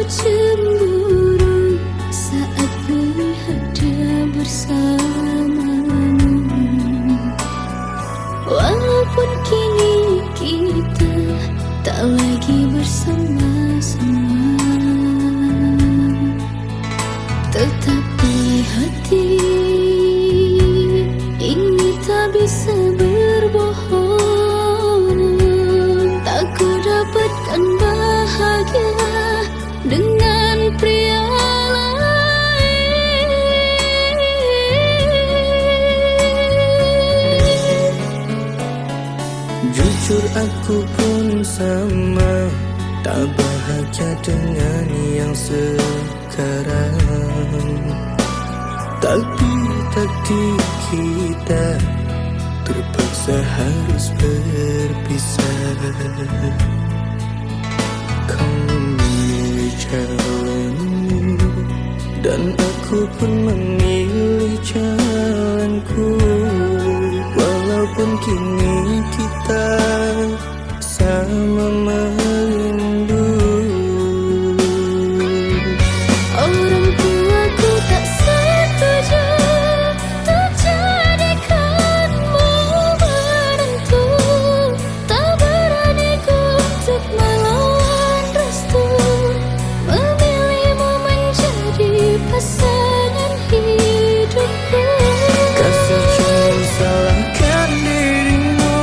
cemburu saat melihat dia bersamamu. Walaupun kini kita tak lagi bersama-sama, tetapi hati ini tak bisa berbohong. Tak ku dapatkan bahagia dengan pria lain. Jujur aku pun sama, tak bahagia dengan yang sekarang. Tapi takdir kita terpaksa harus berpisah. Kau memilih jalanmu dan aku pun memilih jalanku. Walaupun kini kita sama merindu. Orang tuaku tak setuju untuk jadikanmu menantu. Tak berani ku untuk melawan restu, memilihmu menjadi pasangan hidupku. Kasih jangan salahkan dirimu,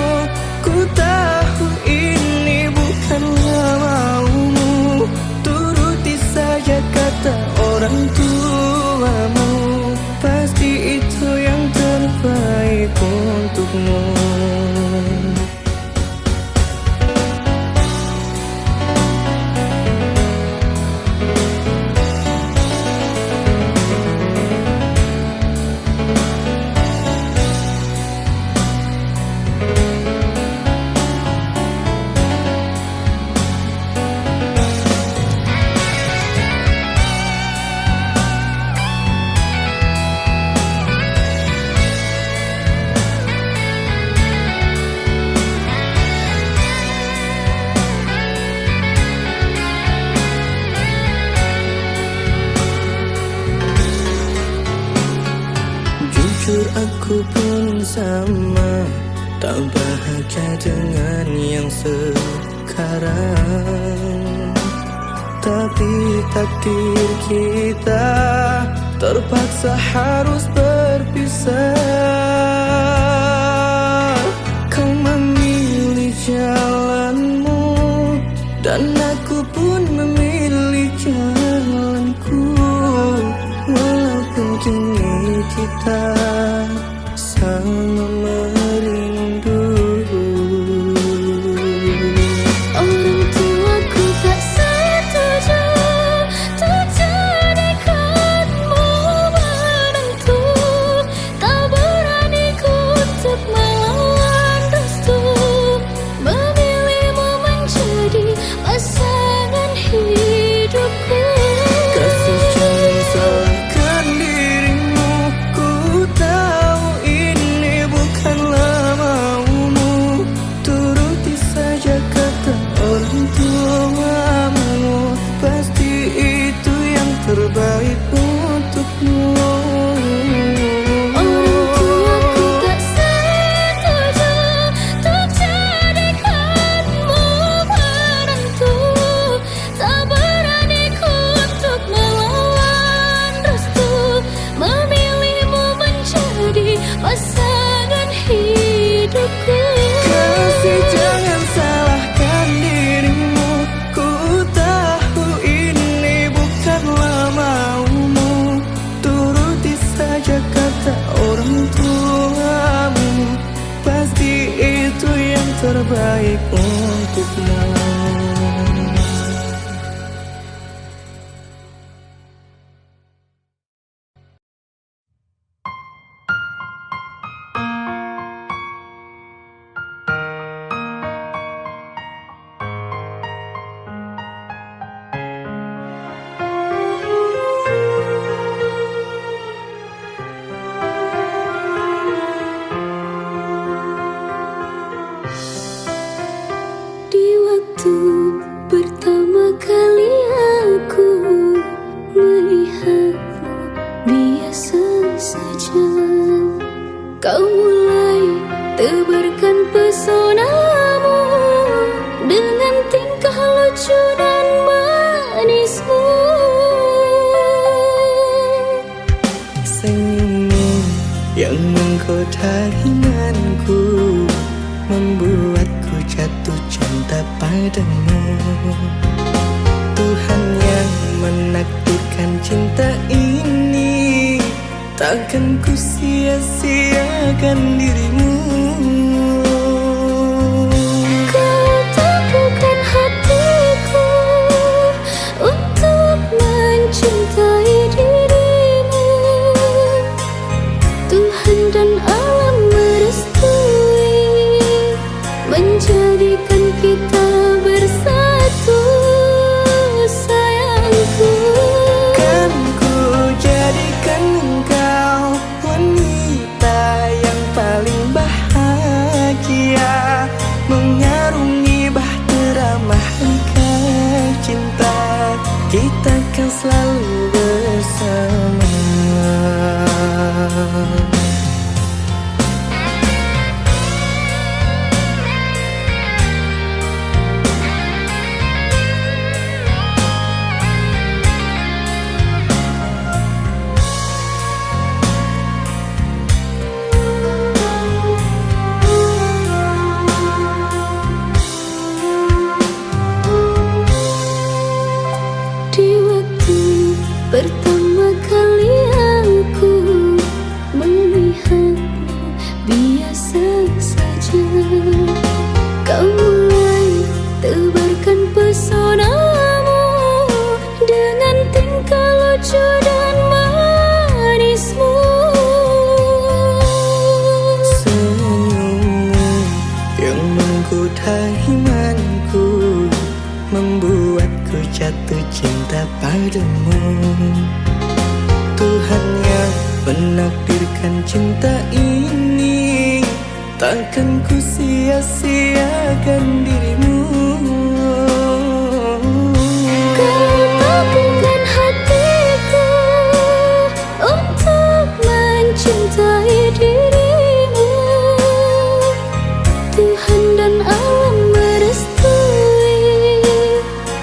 ku tahu ini bukanlah maumu. Turuti saja kata orang tuamu, pasti itu yang terbaik untukmu. Jujur aku pun sama, tak bahagia dengan yang sekarang. Tapi takdir kita terpaksa harus berpisah. Kau memilih jalanmu dan aku pun memilih jalanku. Walaupun kini kita sama merindu. Orang tuaku tak setuju untuk jadikanmu menantu. Tak berani ku untuk melawan restu, memilihmu menjadi pasangan hidupku. Kasih jangan salahkan dirimu, ku tahu ini bukanlah maumu. Turuti saja kata orang tuamu, pasti itu yang terbaik untukmu. Orang tuaku tak setuju untuk jadikanmu menantu. Tak berani ku untuk melawan restu, memilihmu menjadi pasangan hidupku. Kasih jangan salahkan dirimu, ku tahu ini bukanlah maumu. Turuti saja kata orang tuamu, pasti itu yang terbaik untukmu. saja kau mulai tebarkan pesonamu dengan tingkah lucu dan manismu. Senyummu yang menggoda imanku membuatku jatuh cinta padamu. Tuhan yang menakdirkan cinta ini, takkan ku sia-siakan dirimu. Kau teguhkan hatiku untuk mencintai dirimu. Tuhan dan alam merestui menjadikan kita bersatu, sayangku. Kan ku jadikan engkau wanita yang paling bahagia, mengarungi bahtera mahligai cinta. Kita kan selalu bersama. Pertama kali aku melihatmu biasa saja, kau mulai tebarkan pesonamu dengan tingkah lucu dan manismu. Senyummu yang menggoda imanku membuatku jatuh cinta padamu. Tuhan yang menakdirkan cinta ini, takkan ku sia-siakan dirimu. Kau teguhkan hatiku untuk mencintai dirimu. Tuhan dan alam merestui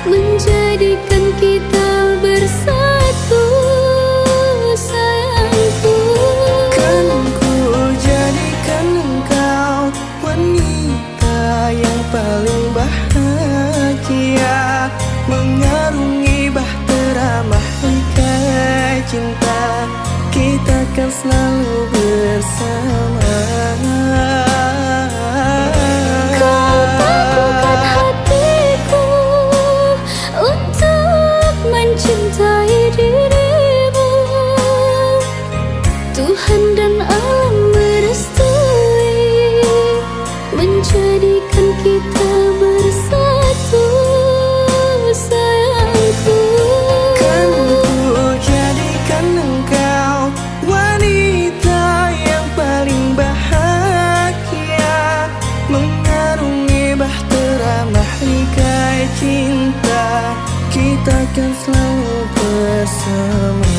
menjadikan kita bersatu, sayangku. Kan ku jadikan engkau wanita yang paling bahagia, mengarungi bahtera mahligai cinta. Kita kan selalu bersama. Kau teguhkan hatiku untuk mencintai dirimu. Tuhan dan alam merestui menjadikan kita bersatu, sayangku. Kan ku jadikan engkau wanita yang paling bahagia, mengarungi bahtera mahligai cinta. Kita kan selalu bersama.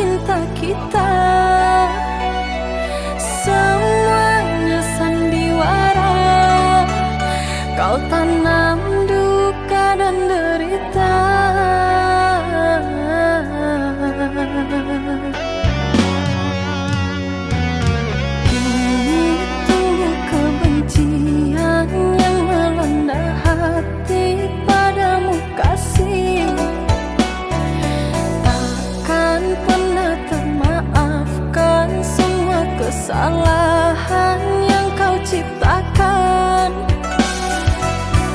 cinta kita. Semuanya sandiwara, kau tanam duka dan derita. Kini tumbuh kebencian yang melanda hati padamu kasih. Takkan pernah termaafkan semua kesalahan yang kau ciptakan.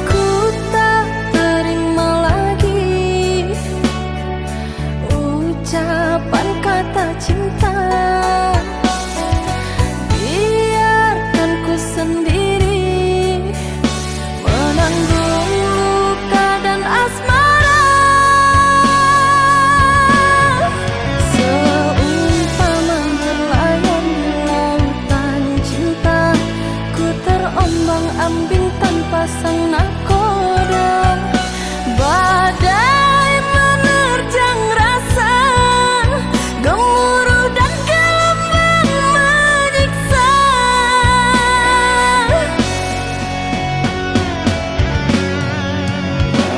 Ku tak terima lagi ucapan kata cinta. Biarkan ku sendiri menanggung luka dan asmara. Seumpama berlayar di lautan cinta, ku terombang-ambing tanpa sang nakoda. Badai menerjang rasa, gemuruh dan gelombang menyiksa.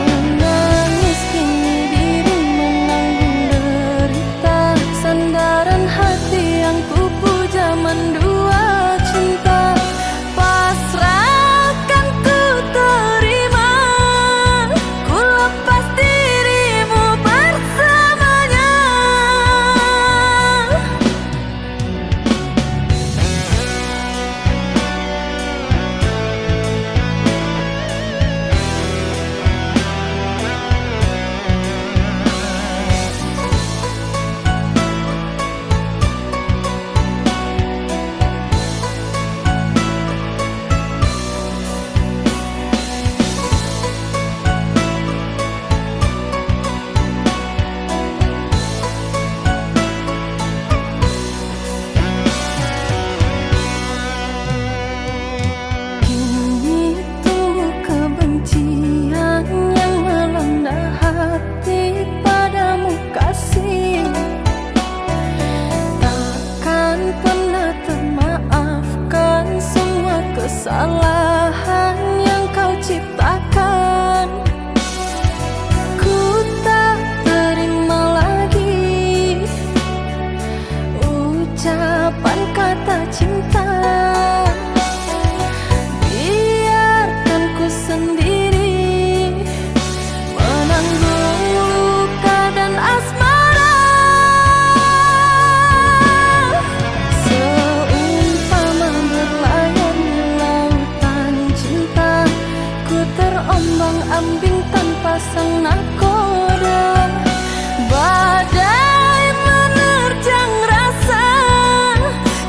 Menangis kini diri menanggung derita, sandaran hati yang kupu zaman dua cinta. Pasrahkan ku terima, ku lepas dirimu bersamanya. Kini tumbuh kebencian yang melanda hati padamu kasih. Takkan pernah termaafkan semua kesalahan yang kau ciptakan. Ku tak terima lagi ucapan kata cinta. Biarkan ku sendiri menanggung luka dan asmara. Seumpama berlayar di lautan cinta, ku terombang-ambing tanpa sang nakoda. Badai menerjang rasa,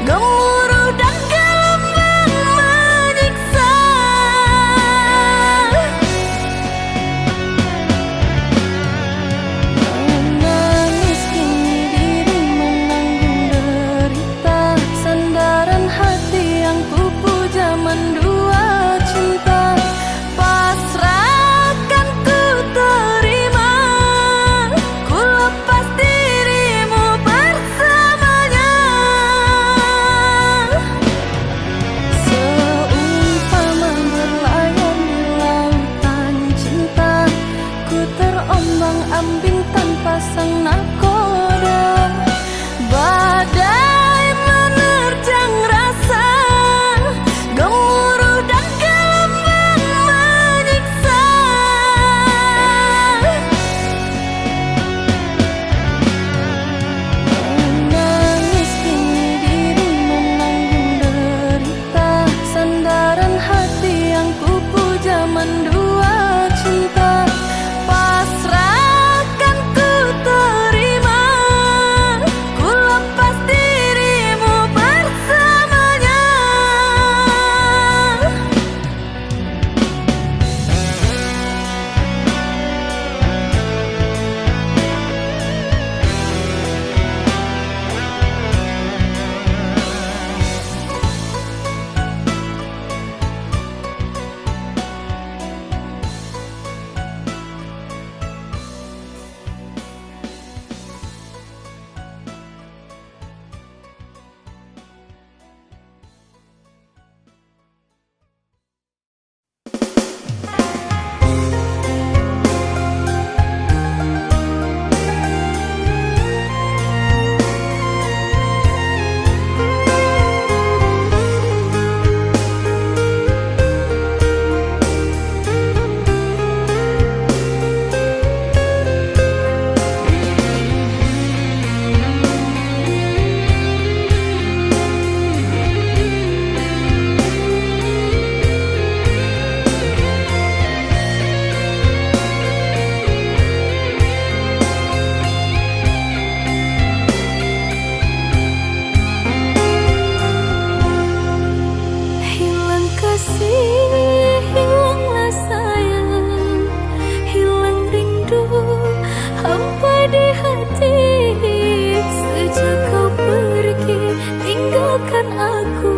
gemuruh dan gelombang menyiksa. Menangis kini diri menanggung derita, sandaran hati yang kupu zaman dua cinta. Pasrahkan ku terima, ku lepas dirimu bersamanya. Seumpama berlayar di lautan cinta, ku terombang-ambing tanpa sang nakoda. Badai menerjang rasa, gemuruh dan gelombang menyiksa. Menangis kini diri menanggung derita, sandaran hati yang kupu zaman dua cinta. Pasrahkan ku terima, di hati sejak kau pergi tinggalkan aku.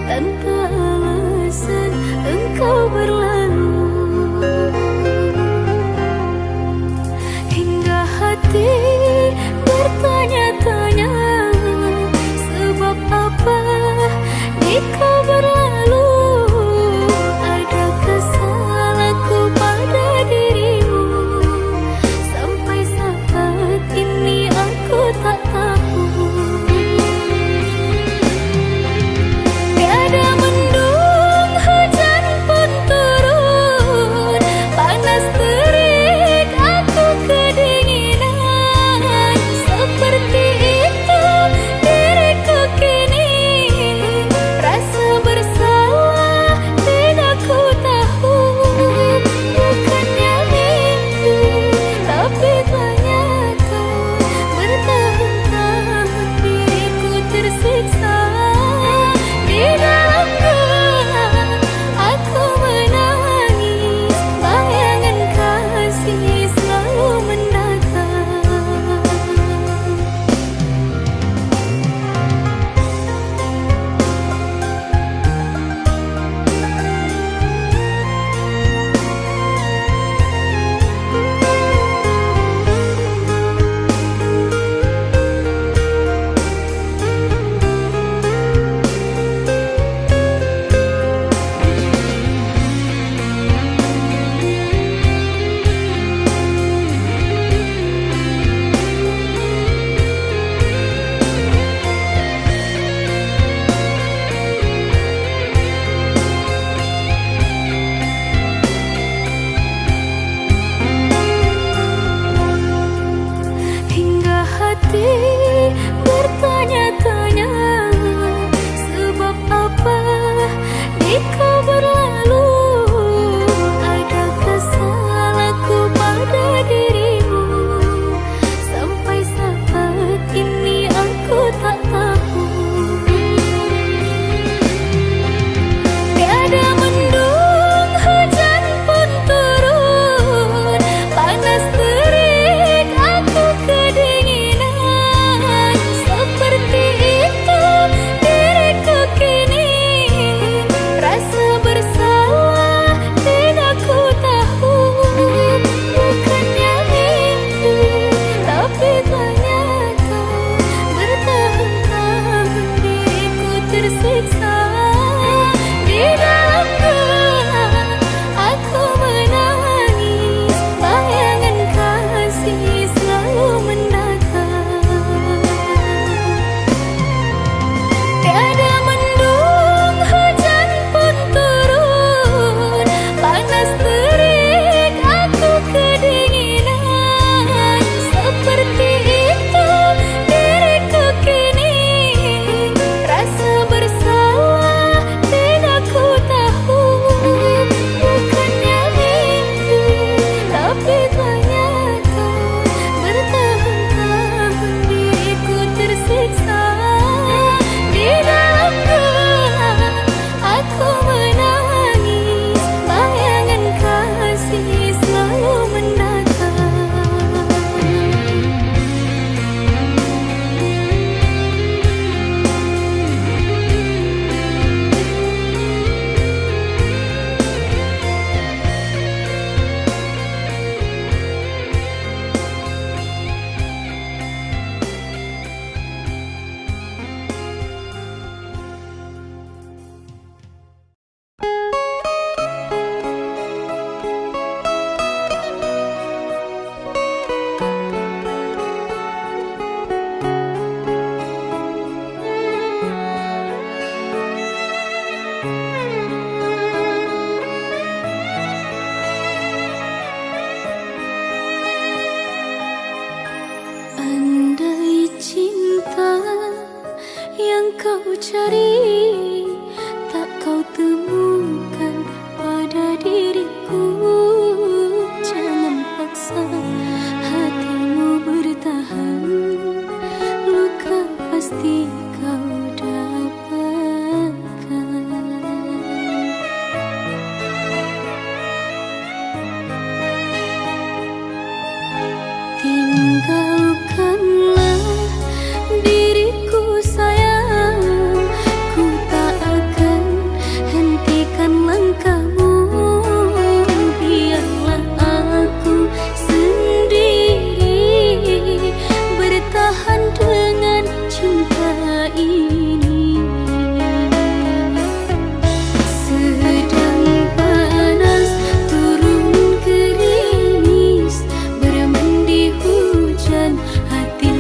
Tanpa alasan engkau berlalu, hingga hati bertanya-tanya sebab apa kau berlalu. Adakah salahku pada dirimu? Sampai saat ini aku tak tahu. Tiada mendung, hujan pun turun, panas terik, aku kedinginan. Seperti itu diriku kini, rasa bersalah tidak ku tahu. Bukannya mimpi, tapi telah nyata. Bertahun-tahun diriku tersiksa. Di dalam gelap aku menangis, bayangan kasih selalu mendatang. Hingga hati bertanya-tanya sebab apa kau berlalu. Adakah salahku pada dirimu? Sampai saat ini aku tak tahu. Tiada mendung, hujan pun turun, panas terik, aku kedinginan. Seperti itu diriku kini, rasa bersalah tidak ku tahu. Bukannya mimpi, tapi telah nyata. Bertahun-tahun diriku tersiksa. Di dalam gelap aku menangis, bayangan kasih selalu mendatang. Tiada mendung, hujan pun turun, panas terik, aku kedinginan. Seperti itu diriku kini, rasa bersalah tidak ku tahu. Bukannya mimpi, tapi telah nyata. Bertahun-tahun diriku tersiksa. Di dalam gelap aku menangis, bayangan kasih selalu mendatang. Andai cinta yang kau cari tak kau temukan pada diriku, jangan paksa hatimu bertahan. Luka pasti kau dapatkan. Timbul tinggalkanlah diriku sayang, ku tak akan hentikan langkahmu. Biarlah aku sendiri bertahan dengan cinta ini. Sedang panas turun gerimis, bermandi hujan, hati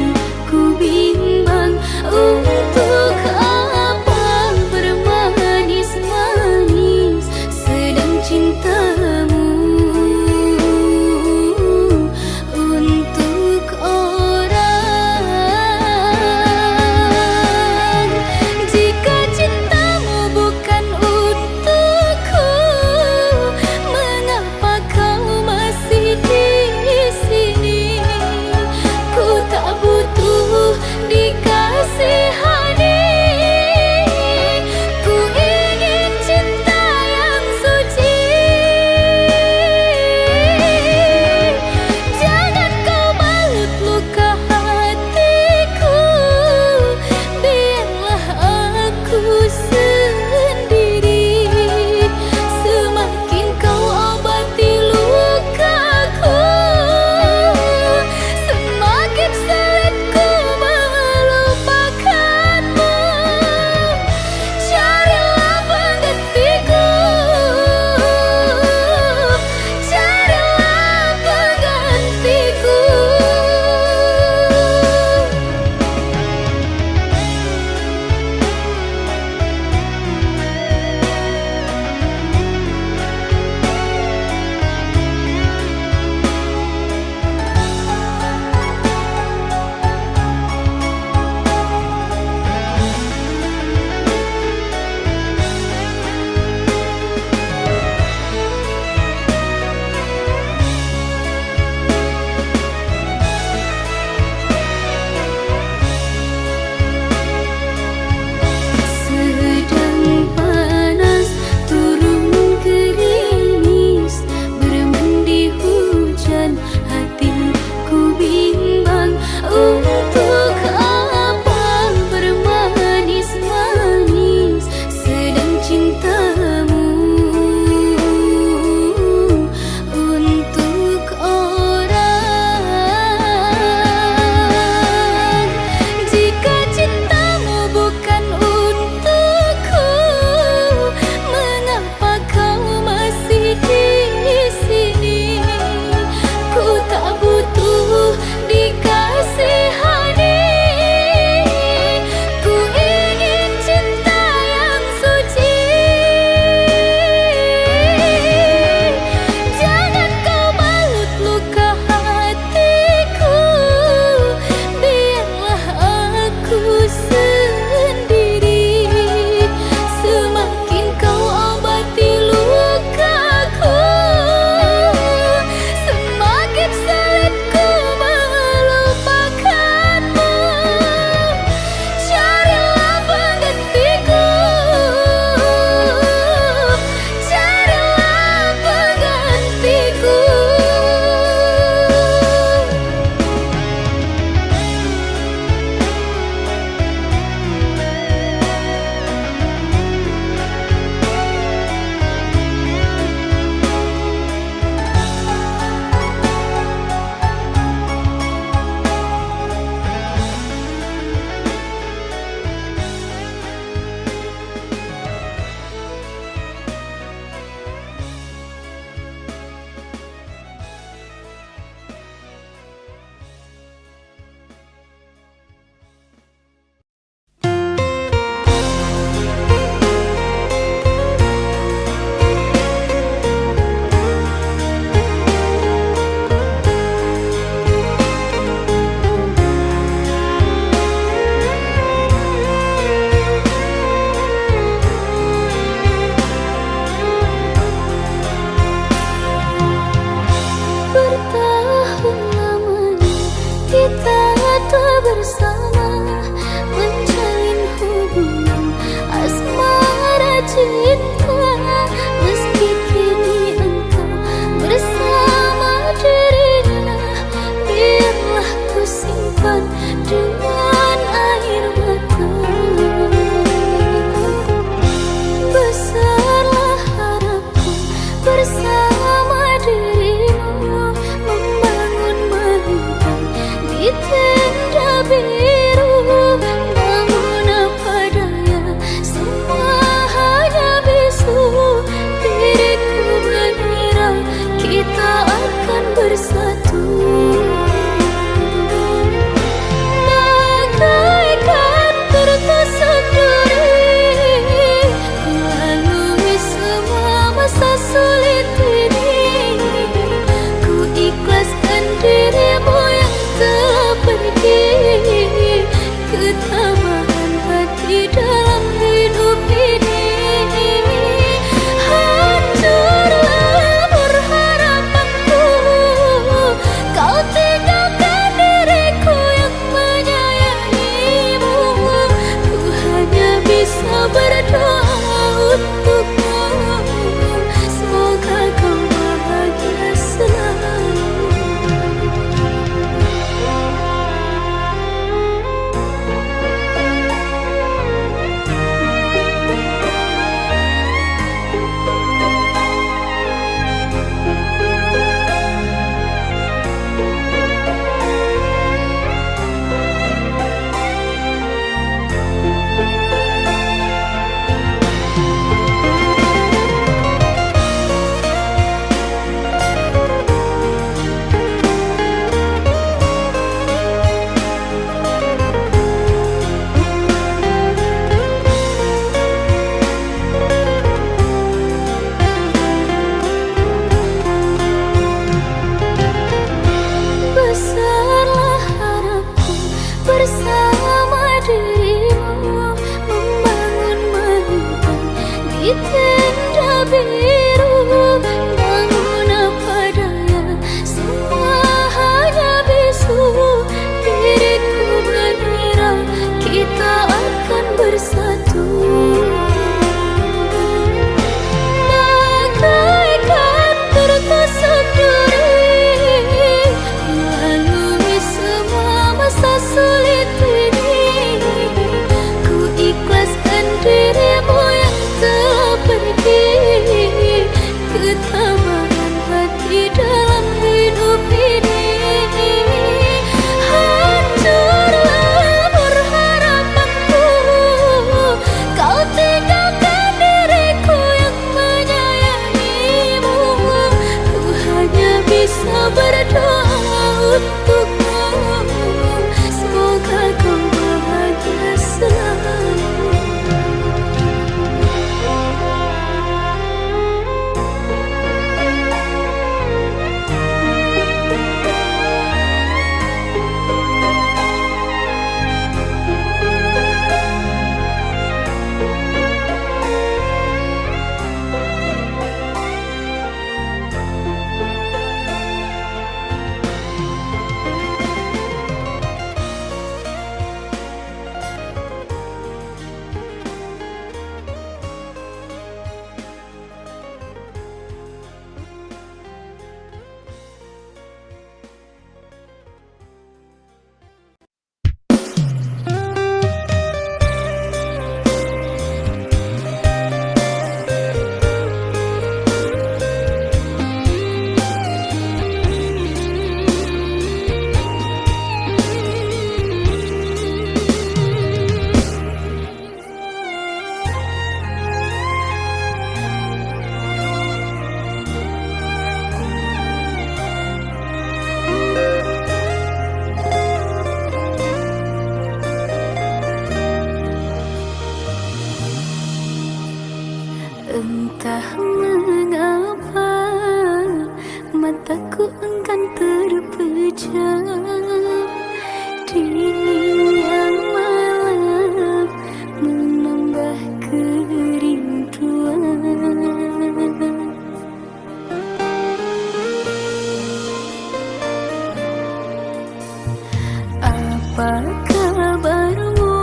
Apa kabarmu,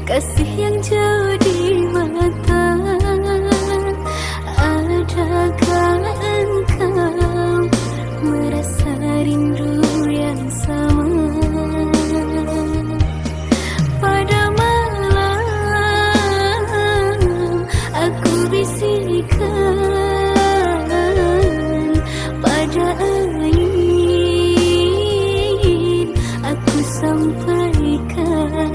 kasih yang jauh di mata? Adakah engkau merasa rindu yang sama? Pada malam aku bisikan, pada angin aku sampaikan.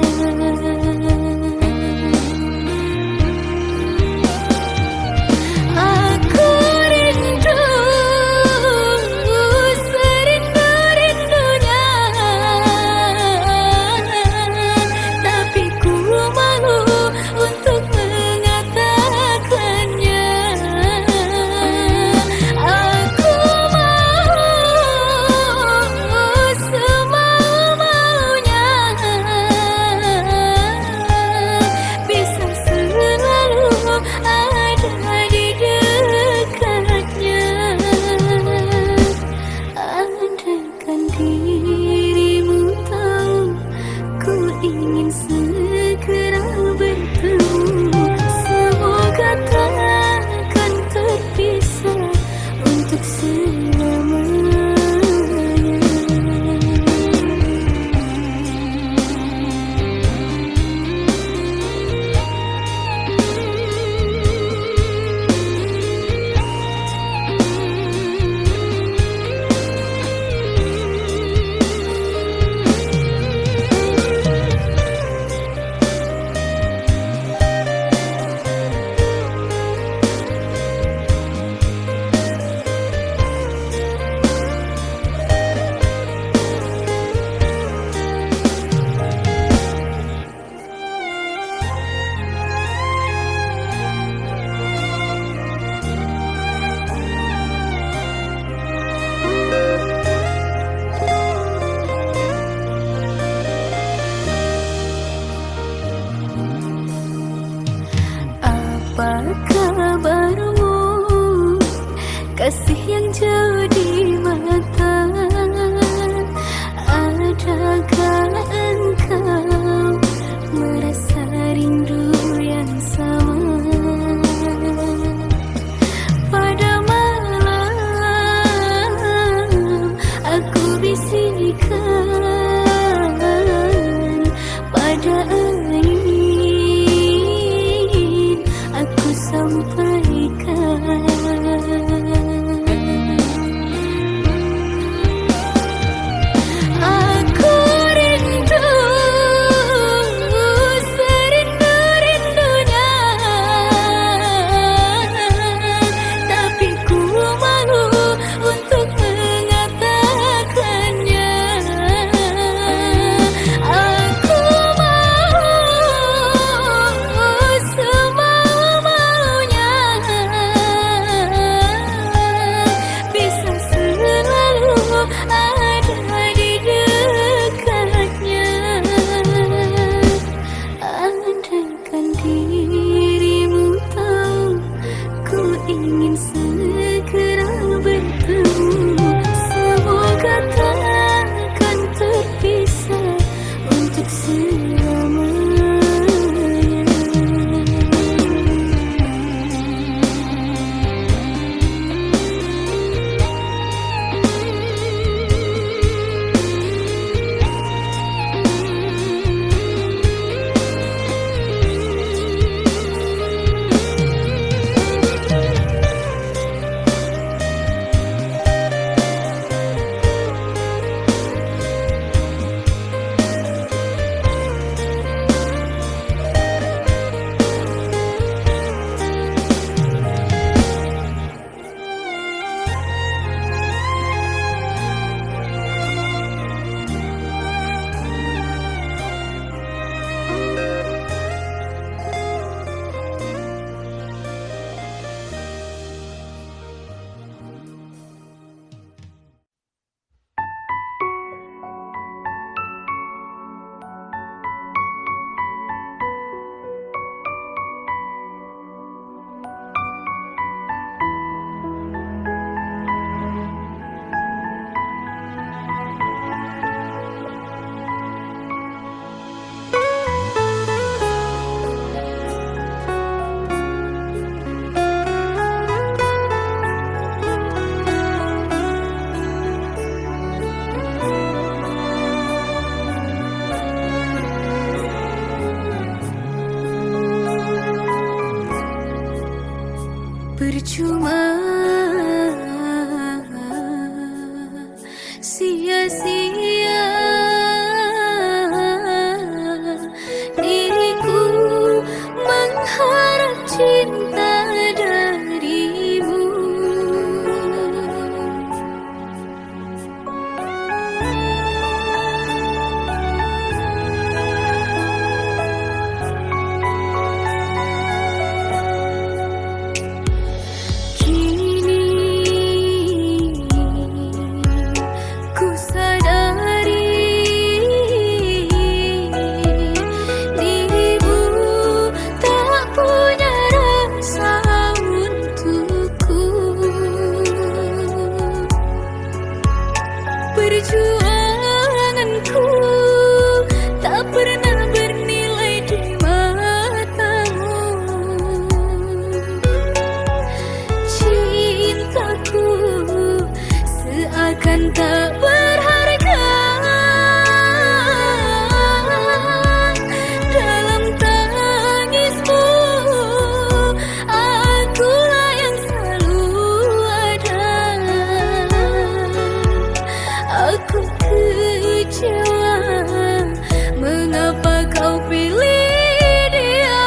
Kecintaanku tak pernah bernilai di matamu. Cintaku seakan tak berharga dalam tangismu. Akulah yang selalu ada. Aku kecewa, mengapa kau pilih dia?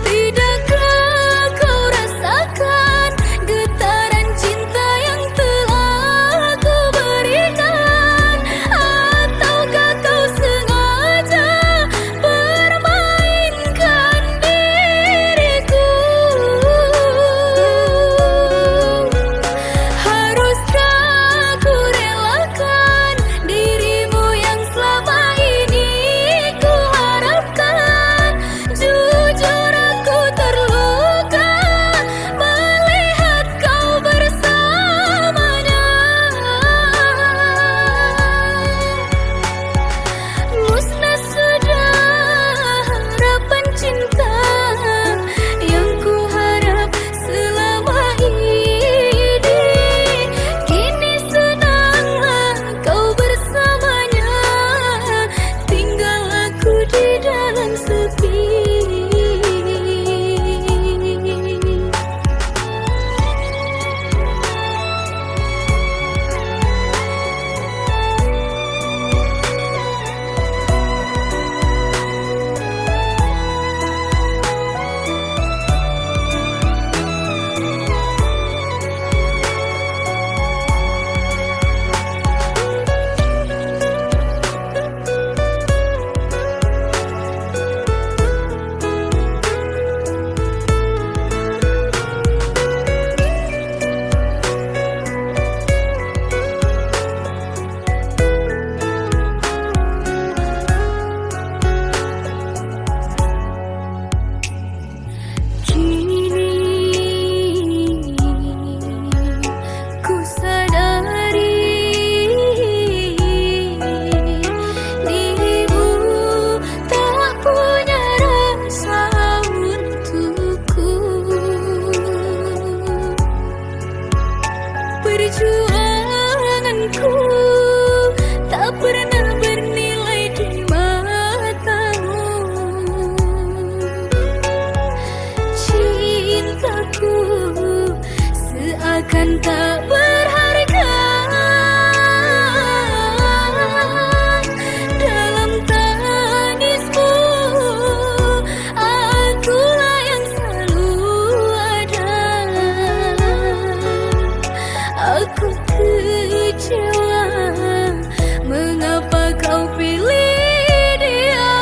Tidakkah kau rasakan getaran cinta yang telah aku berikan? Ataukah kau sengaja permainkan diriku? Haruskah ku relakan dirimu yang selama ini ku harapkan? Jujur aku terluka melihat kau bersamanya. Musnah sudah harapan cinta yang ku harap selama ini. Kini senanglah kau bersamanya, tinggal aku di dalam sepi. Kini ku sadari dirimu tak punya rasa untukku. Perjuanganku tak pernah bernilai di matamu. Cintaku seakan tak berharga dalam tangismu. Akulah yang selalu ada. Aku kecewa, mengapa kau pilih dia?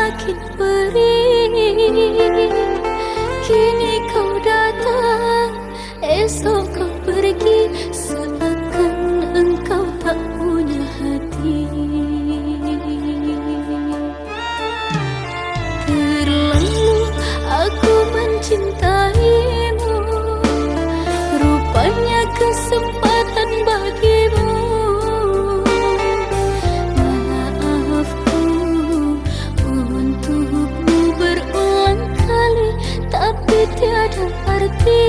semakin perih. Kini kau datang, esok kau pergi, seakan engkau tak punya hati. Terlalu aku mencintaimu, rupanya kesempatan bagimu. Maafku untukmu berulang kali, tapi tiada arti.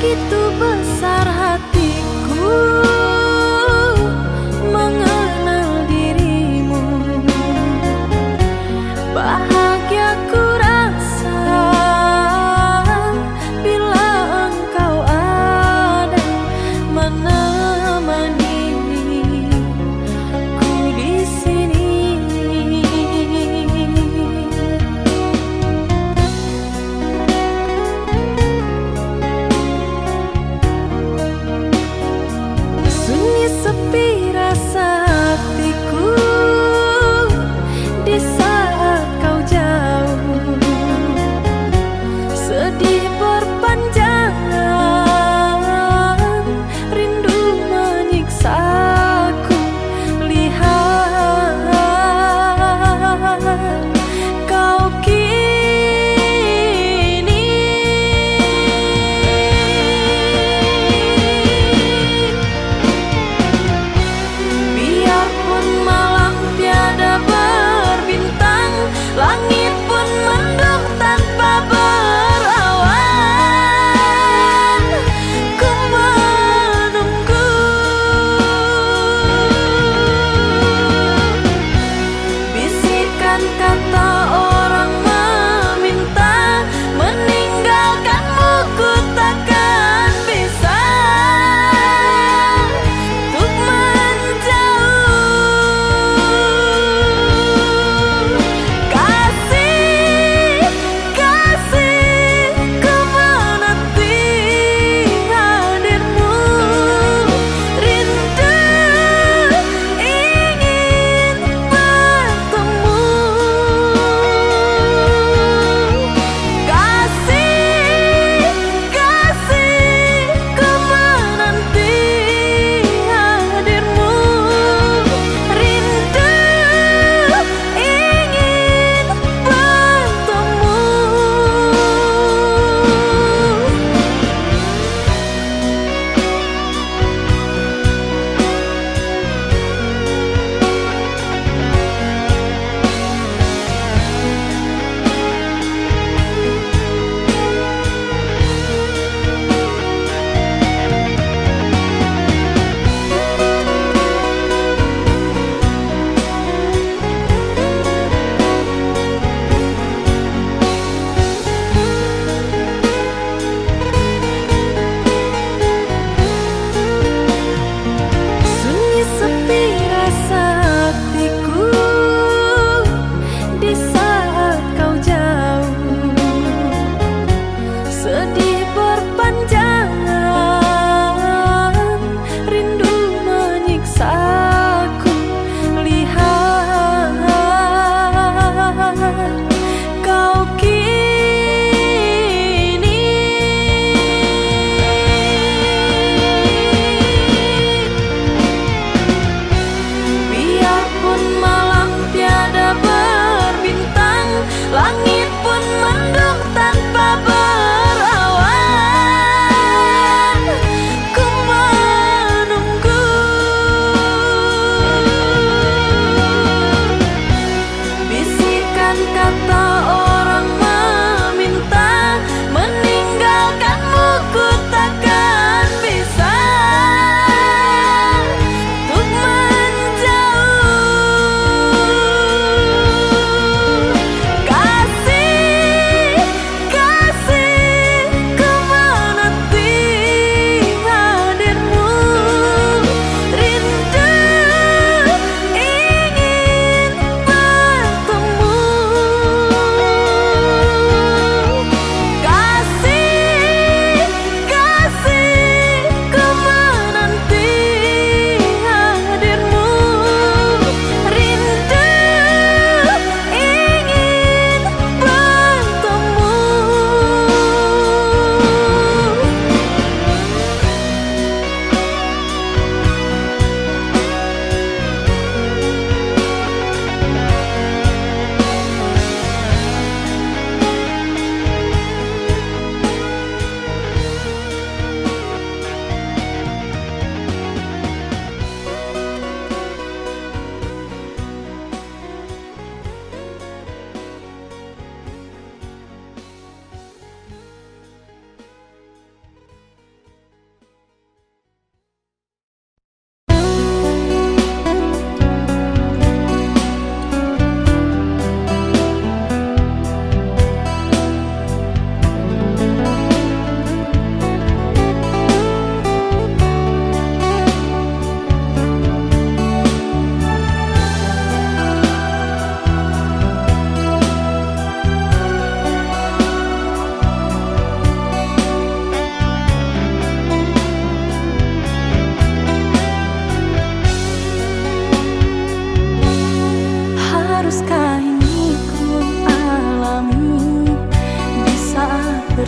begitu besar hatiku mengenal dirimu. Bahagia ku rasa bila engkau ada menemani ku di sini.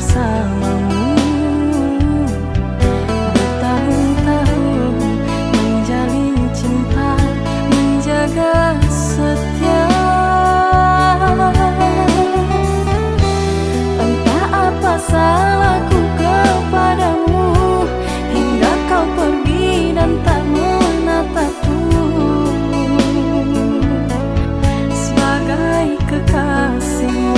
bersamamu bertahun-tahun, menjalin cinta, menjaga setia. Entah apa salahku kepadamu hingga kau pergi dan tak menatapku sebagai kekasihmu.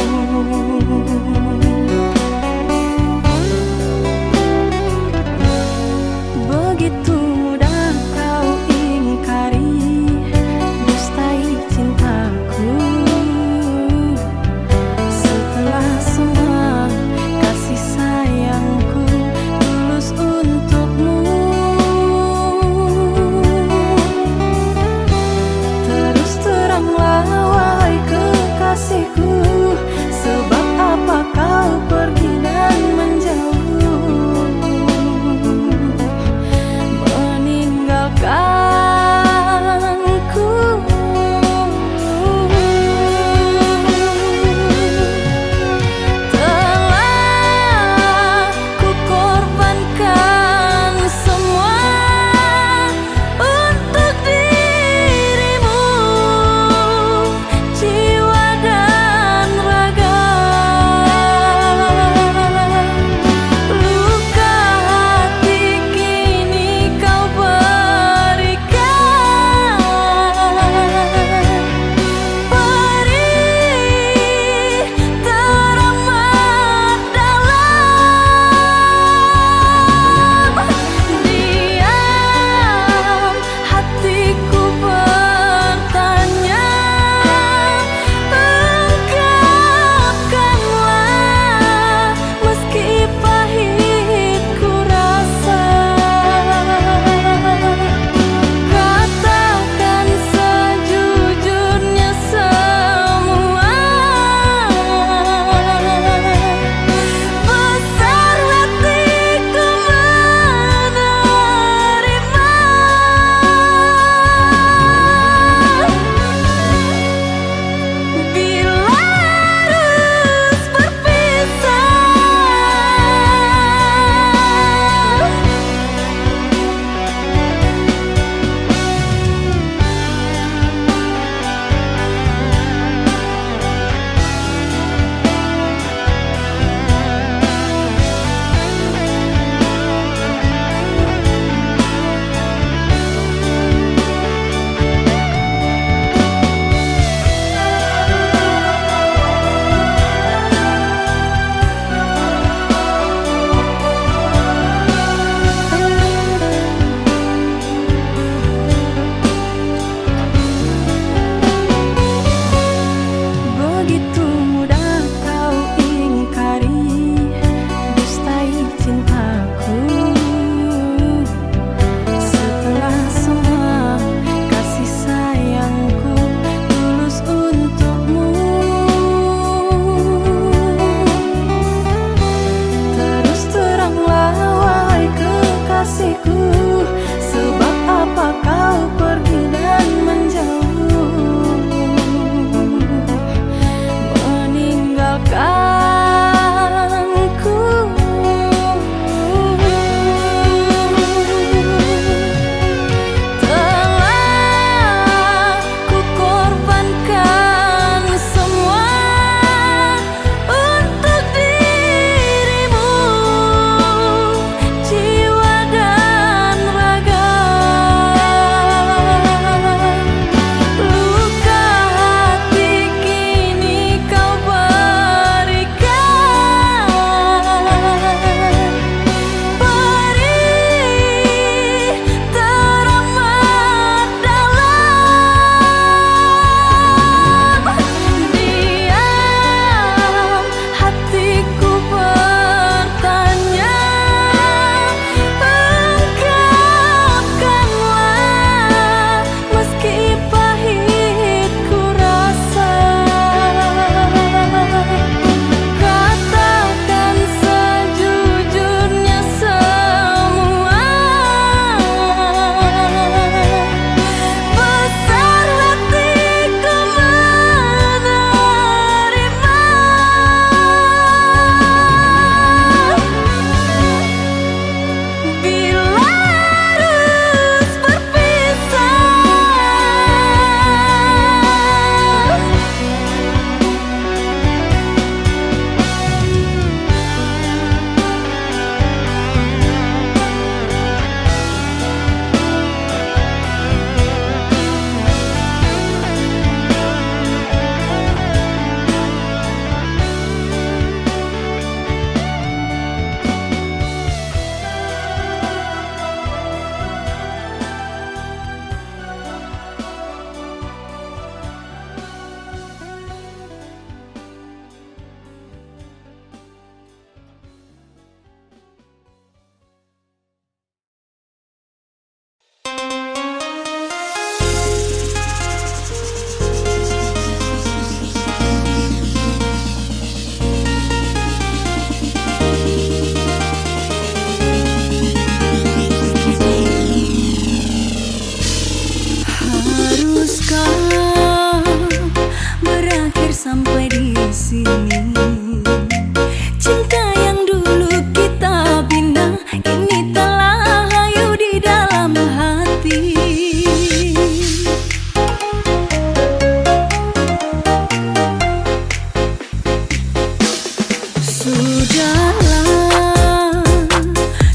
Sudahlah,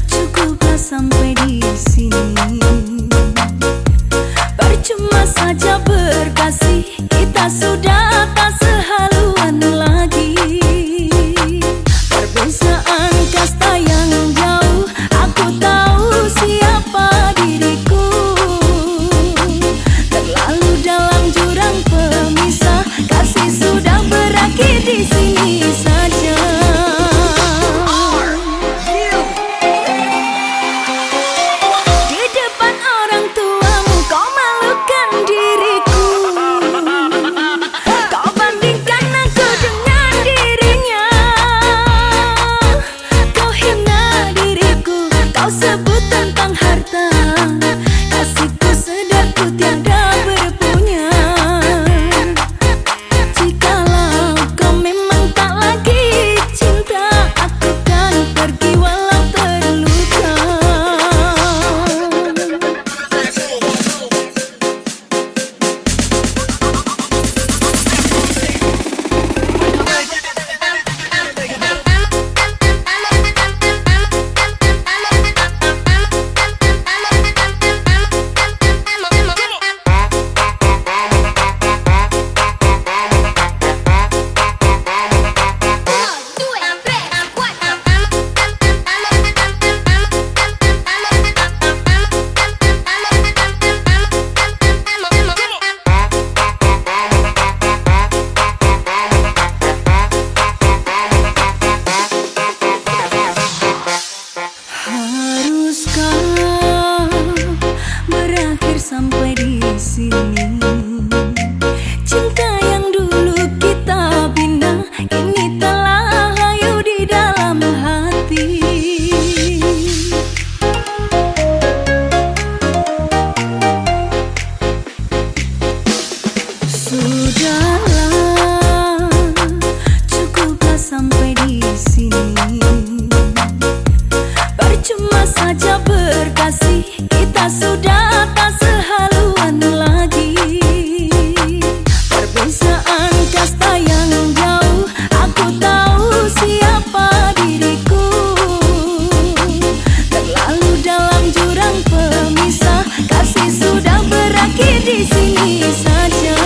cukuplah sampai di sini. Percuma saja berkasih, kita sudah tak sehaluan lagi. Perbezaan kasta yang jauh, aku tahu siapa diriku. Terlalu dalam jurang pemisah, kasih sudah berakhir di sini saja. Di depan orang tuamu kau malukan diriku. Kau bandingkan aku dengan dirinya. Kau hina diriku, kau sebut tentang harta. Kasihku sedarku tiada berpunya. Jikalau kau memang tak lagi cinta, aku kan pergi walau terluka. Haruskah berakhir sampai di sini? Cinta yang dulu kita bina kini telah layu di dalam hati. Sudahlah, cukuplah sampai di sini. Percuma saja berkasih, kita sudah tak sehaluan lagi. Perbezaan kasta yang jauh, aku tahu siapa diriku. Terlalu dalam jurang pemisah, kasih sudah berakhir di sini saja.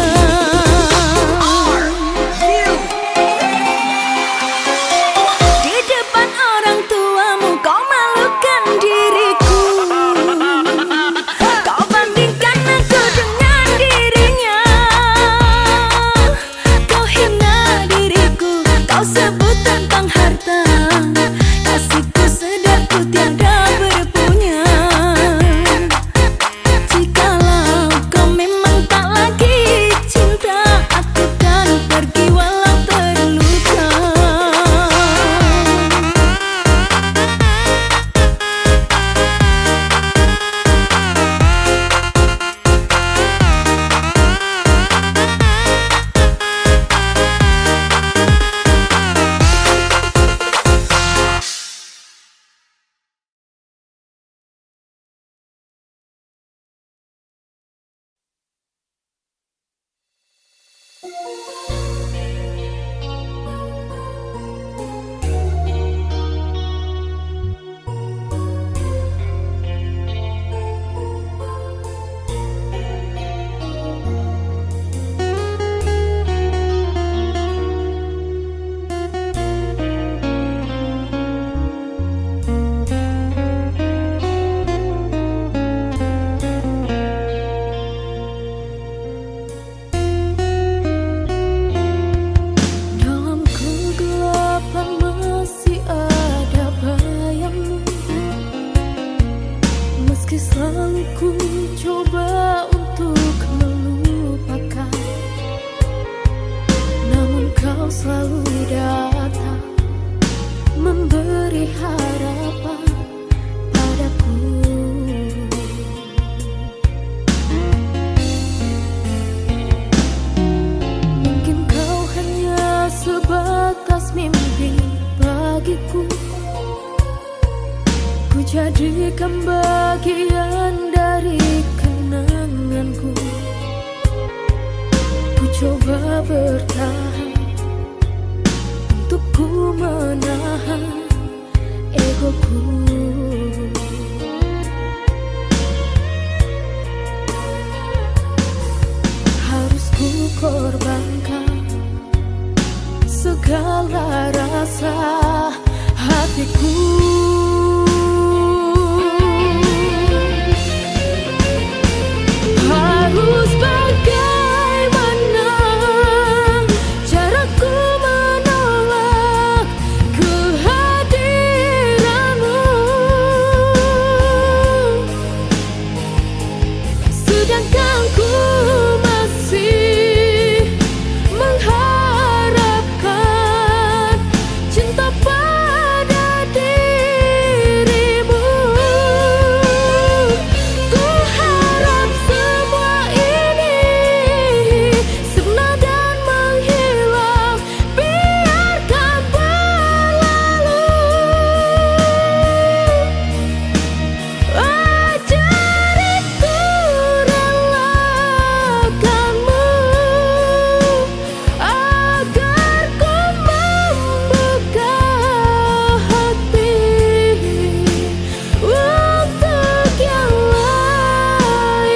Di depan orang tuamu kau malukan diriku. Kau bandingkan aku dengan dirinya. Kau hina diriku, kau sebut tentang harta. Kasihku sedarku tiada berpunya. Jikalau kau memang tak lagi cinta, aku kan pergi walau terluka. Dalam kegelapan masih ada bayangmu. Meski selalu ku coba untuk melupakan, namun kau selalu datang memberi harapan padaku. Mungkin kau hanya sebatas mimpi bagiku. Ku jadikan bagian dari kenanganku. Ku coba bertahan untuk ku menang. menahan egoku. Harus ku korbankan segala rasa hatiku. Harus bagaimana caraku menolak kehadiranmu, sedangkan ku masih mengharapkan cinta pada dirimu. Ku harap semua ini sirna dan menghilang, biarkan berlalu. Ajariku relakanmu agar ku membuka hati untuk yang lain.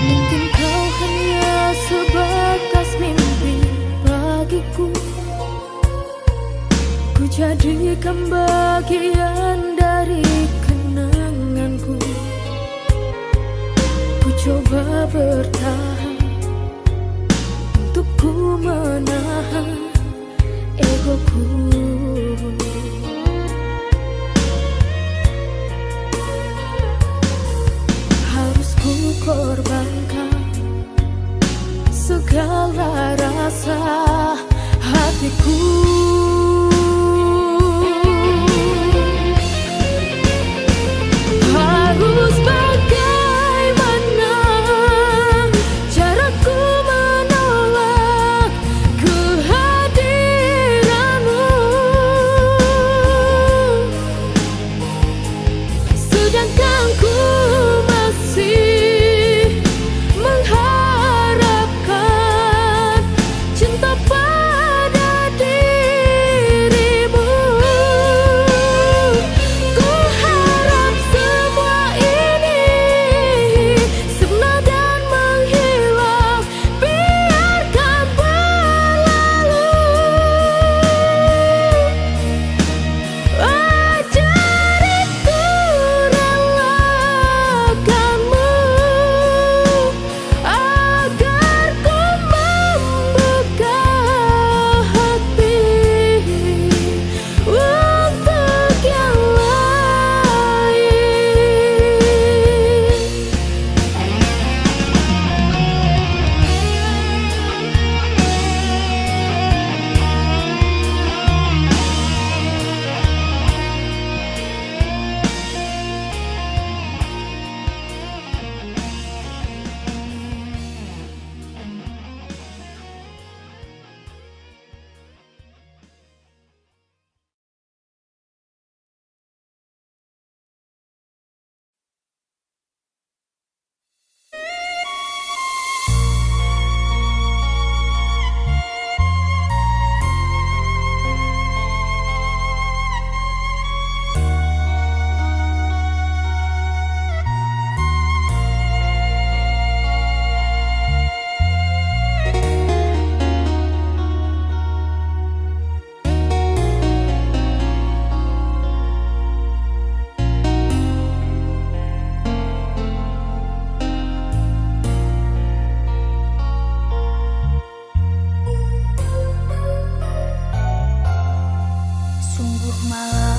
Mungkin kau hanya sebatas mimpi bagiku. Ku jadikan bagian dari kenanganku. Ku coba bertahan untuk ku menahan egoku. Harus ku korbankan segala rasa hatiku. Harus bagaimana caraku menolak kehadiranmu, malam.